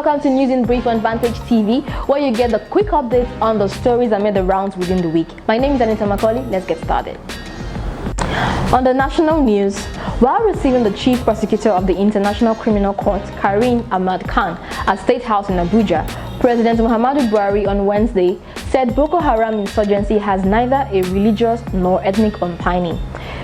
welcome to News in Brief on Vantage TV, where you get the quick updates on the stories that made the rounds within the week. My name is Anita Macaulay. Let's get started. On the national news, while receiving the Chief Prosecutor of the International Criminal Court, Karim Ahmad Khan, at State House in Abuja, President Muhammadu Buhari on Wednesday said Boko Haram insurgency has neither a religious nor ethnic underpinning.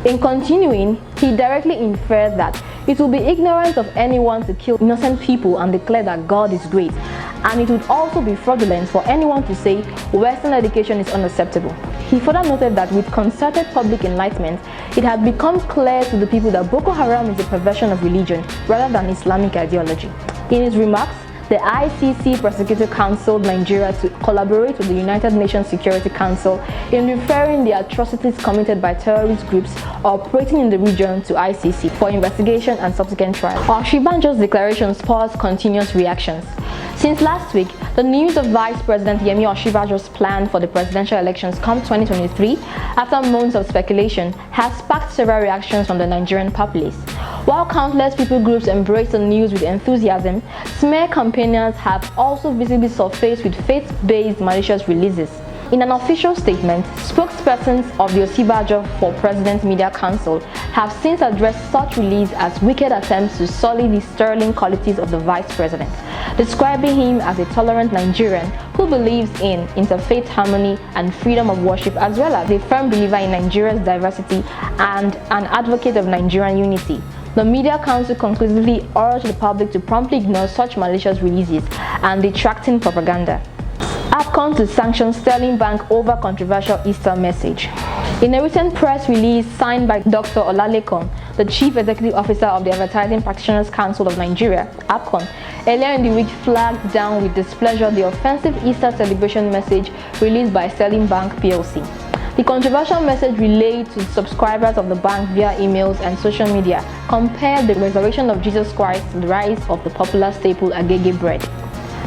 In continuing, he directly inferred that it will be ignorant of anyone to kill innocent people and declare that God is great, and it would also be fraudulent for anyone to say Western education is unacceptable. He further noted that with concerted public enlightenment, it had become clear to the people that Boko Haram is a perversion of religion rather than Islamic ideology. In his remarks, the ICC Prosecutor counseled Nigeria to collaborate with the United Nations Security Council in referring the atrocities committed by terrorist groups operating in the region to ICC for investigation and subsequent trial. Oshibanjo's declaration spurs continuous reactions. Since last week, the news of Vice President Yemi Oshibanjo's plan for the presidential elections come 2023, after months of speculation, has sparked several reactions from the Nigerian populace. While countless people groups embrace the news with enthusiasm, smear campaigners have also visibly surfaced with faith-based malicious releases. In an official statement, spokespersons of the Oshibanjo for President Media Council have since addressed such release as wicked attempts to sully the sterling qualities of the vice president, describing him as a tolerant Nigerian who believes in interfaith harmony and freedom of worship, as well as a firm believer in Nigeria's diversity and an advocate of Nigerian unity. The Media Council conclusively urged the public to promptly ignore such malicious releases and detracting propaganda. APCON to sanction Sterling Bank over controversial Easter message. In a recent press release signed by Dr. Olalekan, the Chief Executive Officer of the Advertising Practitioners Council of Nigeria, APCON, earlier in the week flagged down with displeasure the offensive Easter celebration message released by Sterling Bank PLC. The controversial message relayed to subscribers of the bank via emails and social media compared the resurrection of Jesus Christ to the rise of the popular staple agege bread,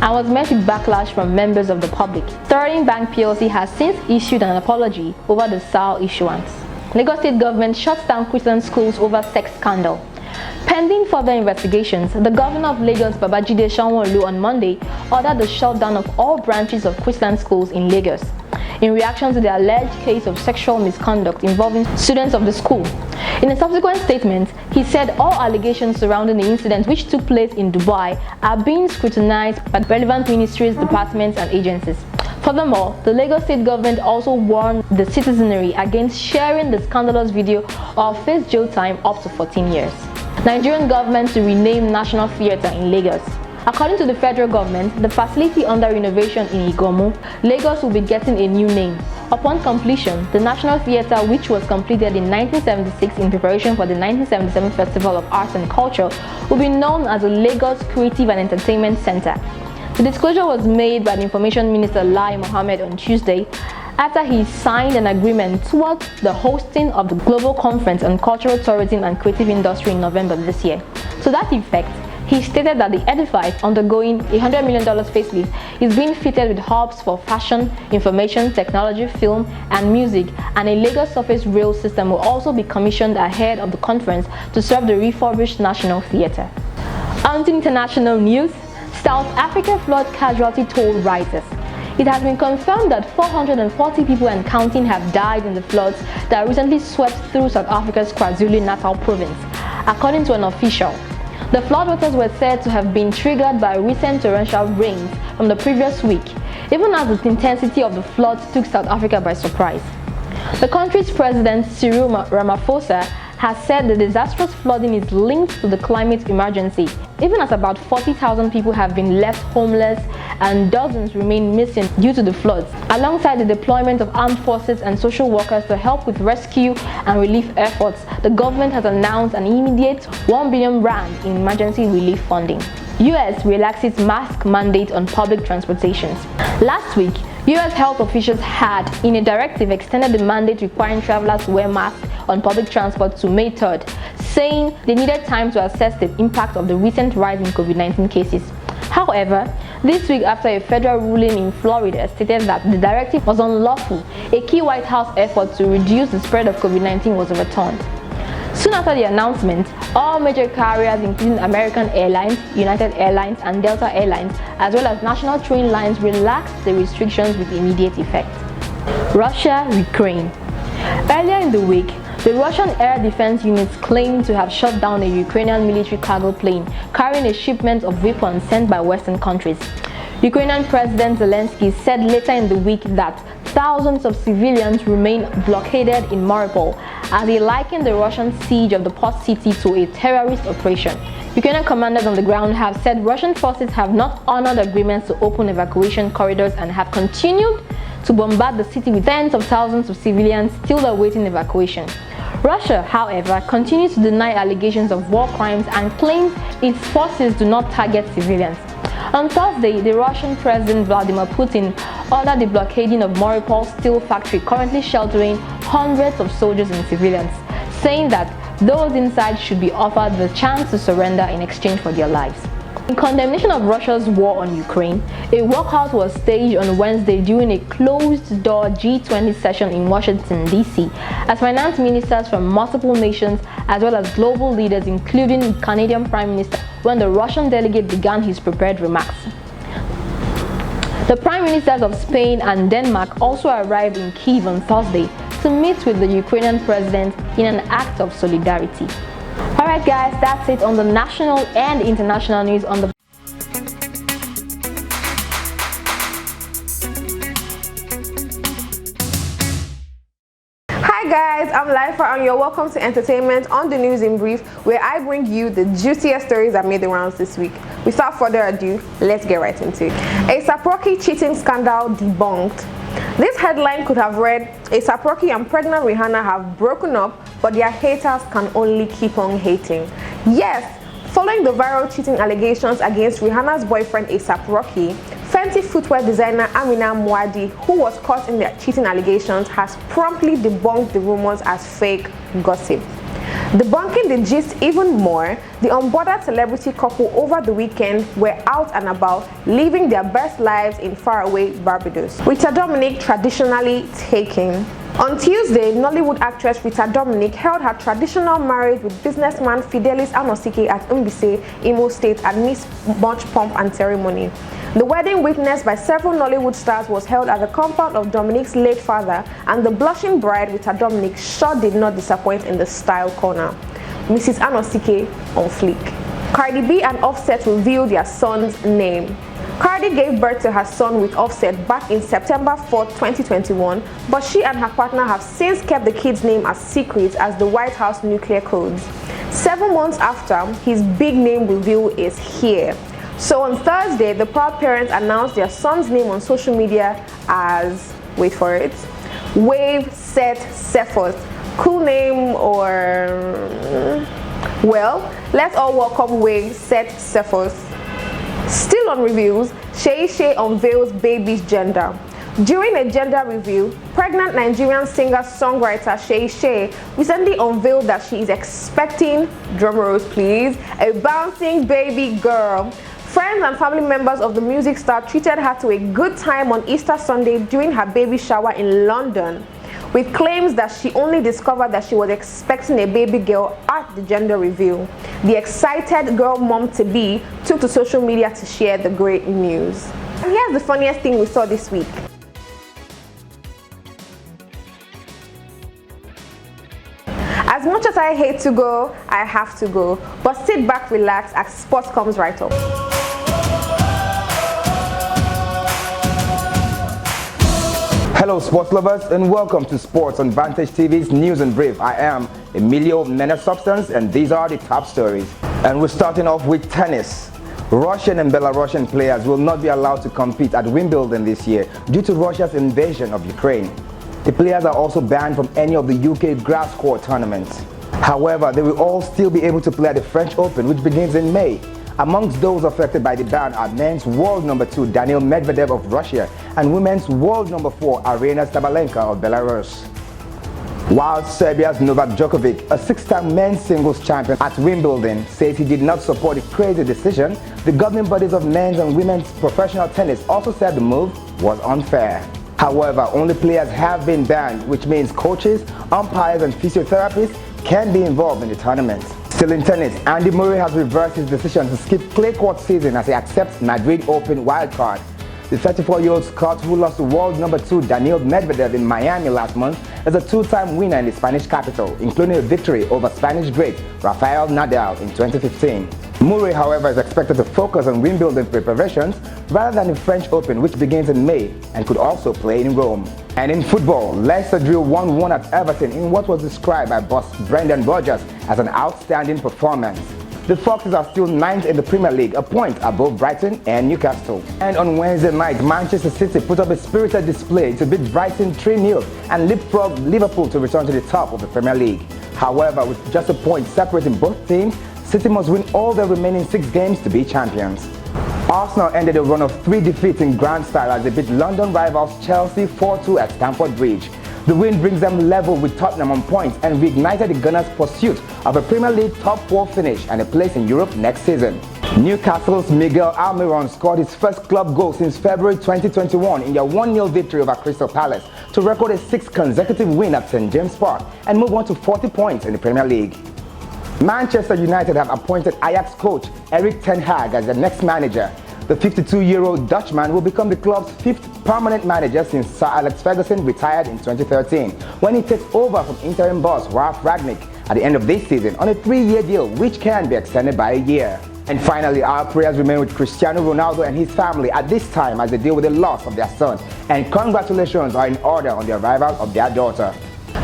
and was met with backlash from members of the public. Sterling Bank PLC has since issued an apology over the SAL issuance. Lagos State government shuts down Christian schools over sex scandal. Pending further investigations, the governor of Lagos, Babajide Sanwo-Olu, on Monday ordered the shutdown of all branches of Christian schools in Lagos, in reaction to the alleged case of sexual misconduct involving students of the school. In a subsequent statement, he said all allegations surrounding the incident, which took place in Dubai, are being scrutinized by relevant ministries, departments, and agencies. Furthermore, the Lagos State government also warned the citizenry against sharing the scandalous video or face jail time up to 14 years. Nigerian government to rename National Theatre in Lagos. According to the federal government, the facility under renovation in Igomu, Lagos will be getting a new name. Upon completion, the National Theatre, which was completed in 1976 in preparation for the 1977 Festival of Arts and Culture, will be known as the Lagos Creative and Entertainment Center. The disclosure was made by the Information Minister Lai Mohammed on Tuesday, after he signed an agreement towards the hosting of the Global Conference on Cultural Tourism and Creative Industry in November this year. To that effect, he stated that the edifice, undergoing a $100 million facelift, is being fitted with hubs for fashion, information, technology, film, and music, and a Lagos surface rail system will also be commissioned ahead of the conference to serve the refurbished National Theatre. On to international news, South Africa flood casualty toll rises. It has been confirmed that 440 people and counting have died in the floods that recently swept through South Africa's KwaZulu-Natal province, according to an official. The floodwaters were said to have been triggered by recent torrential rains from the previous week, even as the intensity of the floods took South Africa by surprise. The country's president, Cyril Ramaphosa, has said the disastrous flooding is linked to the climate emergency, even as about 40,000 people have been left homeless and dozens remain missing due to the floods. Alongside the deployment of armed forces and social workers to help with rescue and relief efforts, the government has announced an immediate 1 billion rand in emergency relief funding. US relaxes mask mandate on public transportations. Last week, US health officials had, in a directive, extended the mandate requiring travelers to wear masks on public transport to May 3rd, saying they needed time to assess the impact of the recent rise in COVID-19 cases. However, this week, after a federal ruling in Florida stated that the directive was unlawful, a key White House effort to reduce the spread of COVID-19 was overturned. Soon after the announcement, All major carriers including American Airlines, United Airlines and Delta Airlines, as well as national train lines, relaxed the restrictions with immediate effect. Russia-Ukraine. Earlier in the week, the Russian air defense units claimed to have shot down a Ukrainian military cargo plane carrying a shipment of weapons sent by Western countries. Ukrainian President Zelensky said later in the week that thousands of civilians remain blockaded in Mariupol, as he likened the Russian siege of the port city to a terrorist operation. Ukrainian commanders on the ground have said Russian forces have not honored agreements to open evacuation corridors and have continued to bombard the city with tens of thousands of civilians still awaiting evacuation. Russia, however, continues to deny allegations of war crimes and claims its forces do not target civilians. On Thursday, the Russian President Vladimir Putin ordered the blockading of Mariupol steel factory, currently sheltering hundreds of soldiers and civilians, saying that those inside should be offered the chance to surrender in exchange for their lives. In condemnation of Russia's war on Ukraine, a walkout was staged on Wednesday during a closed-door G20 session in Washington, D.C., as finance ministers from multiple nations as well as global leaders, including Canadian Prime Minister, when the Russian delegate began his prepared remarks. The Prime Ministers of Spain and Denmark also arrived in Kyiv on Thursday to meet with the Ukrainian president in an act of solidarity. Alright guys, that's it on the national and international news on the Hi guys, I'm Lifa and you're welcome to Entertainment on the News in Brief, where I bring you the juiciest stories that made the rounds this week. Without further ado, let's get right into it. A$AP Rocky cheating scandal debunked. This headline could have read, A$AP Rocky and pregnant Rihanna have broken up, but their haters can only keep on hating. Yes, following the viral cheating allegations against Rihanna's boyfriend A$AP Rocky, Fenty footwear designer Amina Muaddi, who was caught in the cheating allegations, has promptly debunked the rumors as fake gossip. Debunking the gist even more, the unbothered celebrity couple over the weekend were out and about, living their best lives in faraway Barbados. Rita Dominic traditionally taken. On Tuesday, Nollywood actress Rita Dominic held her traditional marriage with businessman Fidelis Anosike at Mbise, Imo State, amidst much pomp and ceremony. The wedding, witnessed by several Nollywood stars, was held at the compound of Dominic's late father, and the blushing bride, Rita Dominic, sure did not disappoint in the style corner. Mrs. Anosike on fleek. Cardi B and Offset revealed their son's name. Cardi gave birth to her son with Offset back in September 4, 2021, but she and her partner have since kept the kid's name as secret as the White House nuclear codes. 7 months after, his big name reveal is here. So on Thursday, the proud parents announced their son's name on social media as, wait for it, Wave Set Cephas. Cool name, or well, let's all welcome Wave Set Cephas. Still on reviews, Shay Shay unveils baby's gender. During a gender reveal, pregnant Nigerian singer-songwriter Shay Shay recently unveiled that she is expecting, drumrolls please, a bouncing baby girl. Friends and family members of the music star treated her to a good time on Easter Sunday during her baby shower in London, with claims that she only discovered that she was expecting a baby girl at the gender reveal. The excited girl mom-to-be took to social media to share the great news. And here's the funniest thing we saw this week. As much as I hate to go, I have to go. But sit back, relax, as sports comes right up. Hello sports lovers, and welcome to Sports on Vantage TV's News in Brief. I am Emilio Mena Substance, and these are the top stories. And we're starting off with tennis. Russian and Belarusian players will not be allowed to compete at Wimbledon this year due to Russia's invasion of Ukraine. The players are also banned from any of the UK grass court tournaments. However, they will all still be able to play at the French Open, which begins in May. Amongst those affected by the ban are men's world number 2 Daniil Medvedev of Russia and women's world number 4 Aryna Sabalenka of Belarus. While Serbia's Novak Djokovic, a 6-time men's singles champion at Wimbledon, says he did not support the crazy decision, the governing bodies of men's and women's professional tennis also said the move was unfair. However, only players have been banned, which means coaches, umpires and physiotherapists can be involved in the tournament. Still in tennis, Andy Murray has reversed his decision to skip clay court season as he accepts Madrid Open wildcard. The 34-year-old Scot, who lost to world number 2 Daniil Medvedev in Miami last month, is a two-time winner in the Spanish capital, including a victory over Spanish great Rafael Nadal in 2015. Murray, however, is expected to focus on Wimbledon preparations rather than the French Open, which begins in May and could also play in Rome. And in football, Leicester drew 1-1 at Everton in what was described by boss Brendan Rodgers as an outstanding performance. The Foxes are still 9th in the Premier League, a point above Brighton and Newcastle. And on Wednesday night, Manchester City put up a spirited display to beat Brighton 3-0 and leapfrog Liverpool to return to the top of the Premier League. However, with just a point separating both teams, City must win all their remaining 6 games to be champions. Arsenal ended a run of 3 defeats in grand style as they beat London rivals Chelsea 4-2 at Stamford Bridge. The win brings them level with Tottenham on points and reignited the Gunners' pursuit of a Premier League top 4 finish and a place in Europe next season. Newcastle's Miguel Almiron scored his first club goal since February 2021 in their 1-0 victory over Crystal Palace to record a 6th consecutive win at St James Park and move on to 40 points in the Premier League. Manchester United have appointed Ajax coach Erik ten Hag as their next manager. The 52-year-old Dutchman will become the club's 5th permanent manager since Sir Alex Ferguson retired in 2013, when he takes over from interim boss Ralf Rangnick at the end of this season on a 3-year deal which can be extended by a year. And finally, our prayers remain with Cristiano Ronaldo and his family at this time as they deal with the loss of their son, and congratulations are in order on the arrival of their daughter.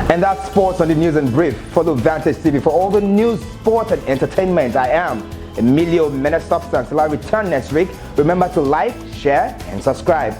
And that's sports on the news in brief. Follow Vantage TV for all the news, sport and entertainment. I am Emilio Menesubstance. Till I return next week, remember to like, share and subscribe.